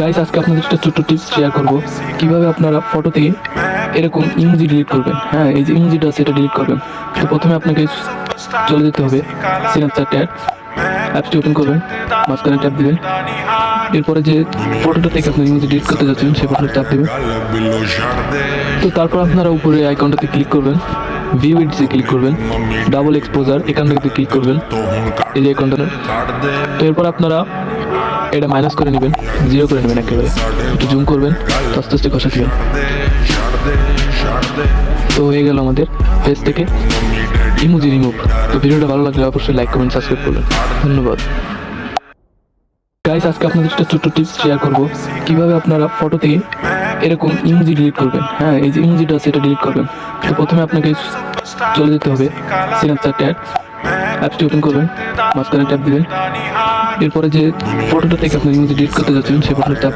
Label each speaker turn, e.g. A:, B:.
A: Guys, আজকে আপনাদের একটা ছোট্ট টিপস শেয়ার করব কিভাবে আপনারা ফটো থেকে এরকম ইমোজি ডিলিট করবেন। হ্যাঁ, এই যে ইমোজিটা আছে এটা ডিলিট করবেন। তো প্রথমে আপনাকে চলে যেতে হবে স্ন্যাপচ্যাট অ্যাপসটি ওপেন করবেন, মাঝখানে ট্যাপ দিবেন। এরপরে যে ফটোটা থেকে আপনি ইমোজি ডিলিট করতে যাচ্ছেন সেই ফটোটা ট্যাপ দিবেন। তো তারপর আপনারা উপরে আইকনটাতে ক্লিক করবেন, ভিউ এডিটে ক্লিক করবেন, ডাবল এক্সপোজার এখানটাতে ক্লিক করবেন, এই যে আইকনটাতে। তো এরপর আপনারা এটা মাইনাস করে নেবেন, 0 করে নেবেন, একেবারে একটু জুম করবেন, তো আস্তে আস্তে কষা দিবেন। তো হয়ে গেল আমাদের পেজ থেকে ইমোজি রিমুভ। তো ভিডিওটা ভালো লাগলে অবশ্যই লাইক কমেন্ট সাবস্ক্রাইব করবেন। ধন্যবাদ। গাইস, আজকে আপনাদের একটা ছোট্ট টিপস শেয়ার করব কিভাবে আপনারা ফটো থেকে এরকম ইমোজি ডিলিট করবেন। হ্যাঁ, এই যে ইমোজিটা আছে এটা ডিলিট করবেন। তো প্রথমে আপনাকে চলে যেতে হবে স্ন্যাপচ্যাট অ্যাপসটি ওপেন করবেন, মাঝখানে ট্যাপ দিবেন। এরপরে যে ফটোটা থেকে আপনি ইমোজি ডিলিট করতে যাচ্ছেন সেই ফটোটা